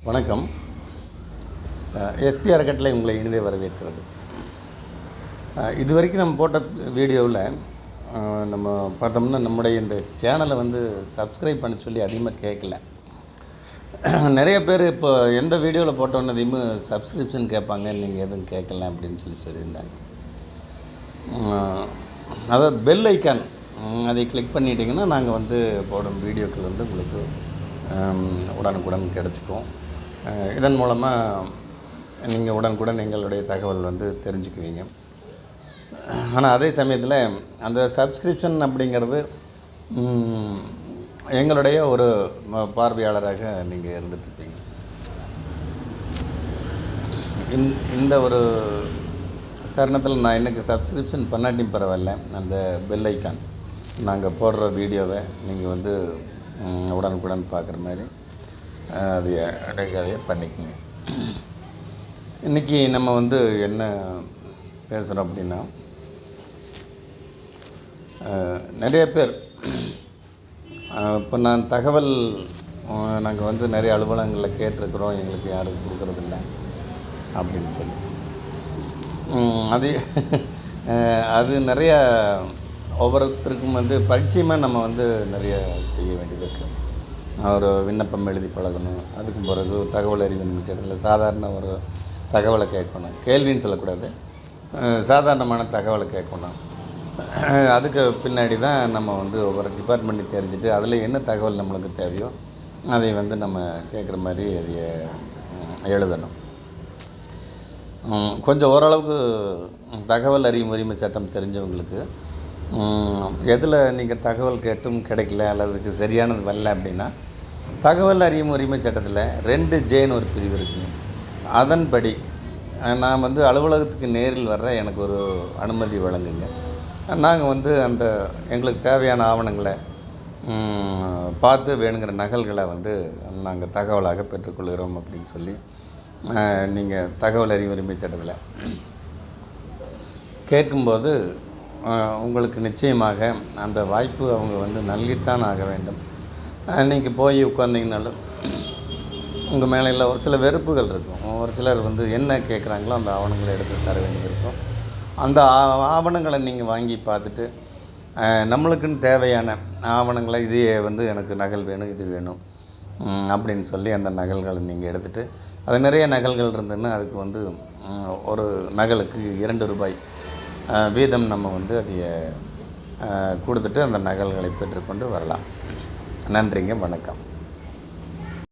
வணக்கம். எஸ்பி அறக்கட்டளை உங்களை இனிதே வரவேற்கிறது. இதுவரைக்கும் நம்ம போட்ட வீடியோவில் நம்ம பார்த்தோம்னா நம்முடைய இந்த சேனலை சப்ஸ்கிரைப் பண்ண சொல்லி அதிகமாக கேட்கல. நிறைய பேர் இப்போ எந்த வீடியோவில் போட்டோன்னதையுமே சப்ஸ்கிரிப்ஷன் கேட்பாங்க, நீங்கள் எதுவும் கேட்கல அப்படின்னு சொல்லியிருந்தாங்க. அதாவது பெல் ஐக்கான் அதை கிளிக் பண்ணிட்டீங்கன்னா நாங்கள் போடும் வீடியோக்கள் உங்களுக்கு உடனுக்குடன் கிடச்சிக்கும். இதன் மூலமாக நீங்கள் உடனுக்குடன் எங்களுடைய தகவல் தெரிஞ்சுக்குவீங்க. ஆனால் அதே சமயத்தில் அந்த சப்ஸ்கிரிப்ஷன் அப்படிங்கிறது எங்களுடைய ஒரு பார்வையாளராக நீங்கள் இருந்துகிட்ருப்பீங்க. இந்த ஒரு தருணத்தில் நான் எனக்கு சப்ஸ்கிரிப்ஷன் பண்ணாட்டியும் பரவாயில்ல, அந்த பெல் ஐக்கான் நாங்கள் போடுற வீடியோவை நீங்கள் உடனுக்குடன் பார்க்குற மாதிரி அது இடைக்காதையை பண்ணிக்கோங்க. இன்றைக்கி நம்ம என்ன பேசுகிறோம் அப்படின்னா, நிறைய பேர் இப்போ நான் தகவல் நாங்கள் நிறைய அலுவலகங்களில் கேட்டிருக்கிறோம், எங்களுக்கு யாரும் கொடுக்குறதில்ல அப்படின்னு சொல்லி அது நிறையா ஒவ்வொருத்தருக்கும் பரிச்சயமாக நம்ம நிறைய செய்ய வேண்டியது இருக்குது. ஒரு விண்ணப்பம் எழுதி பழகணும், அதுக்கு பிறகு தகவல் அறிவு நிமிஷத்தில் சாதாரண ஒரு தகவலை கேட்கணும், கேள்வின்னு சொல்லக்கூடாது, சாதாரணமான தகவலை கேட்கணும். அதுக்கு பின்னாடி தான் நம்ம ஒவ்வொரு டிபார்ட்மெண்ட்டையும் தெரிஞ்சுட்டு அதில் என்ன தகவல் நம்மளுக்கு தேவையோ அதை நம்ம கேட்குற மாதிரி அதை எழுதணும். கொஞ்சம் ஓரளவுக்கு தகவல் அறியும் உரிமை சட்டம் தெரிஞ்சவங்களுக்கு எதில் நீங்கள் தகவல் கேட்டும் கிடைக்கல அல்லது அதுக்கு சரியானது வரல அப்படின்னா, தகவல் அறியும் உரிமை சட்டத்தில் 2Jன்னு ஒரு பிரிவு இருக்குங்க. அதன்படி நான் அலுவலகத்துக்கு நேரில் வர்ற எனக்கு ஒரு அனுமதி வழங்குங்க. நாங்கள் அந்த எங்களுக்கு தேவையான ஆவணங்களை பார்த்து வேணுங்கிற நகல்களை நாங்கள் தகவலாக பெற்றுக்கொள்கிறோம் அப்படின்னு சொல்லி நீங்கள் தகவல் அறியும் உரிமை சட்டத்தில் கேட்கும்போது உங்களுக்கு நிச்சயமாக அந்த வாய்ப்பு அவங்க நல்கித்தான் ஆக வேண்டும். நீங்கள் போய் உட்காந்திங்கனாலும் உங்கள் மேலே இல்லை ஒரு சில வெறுப்புகள் இருக்கும். ஒரு சிலர் என்ன கேட்குறாங்களோ அந்த ஆவணங்களை எடுத்து தர வேண்டியது இருக்கும். அந்த ஆவணங்களை நீங்கள் வாங்கி பார்த்துட்டு நம்மளுக்குன்னு தேவையான ஆவணங்களை இதையே எனக்கு நகல் வேணும், இது வேணும் அப்படின்னு சொல்லி அந்த நகல்களை நீங்கள் எடுத்துகிட்டு, அது நிறைய நகல்கள் இருந்ததுன்னா அதுக்கு ஒரு நகலுக்கு 2 ரூபாய் வீதம் நம்ம அதை கொடுத்துட்டு அந்த நகல்களை பெற்றுக்கொண்டு வரலாம். நன்றிங்க, வணக்கம்.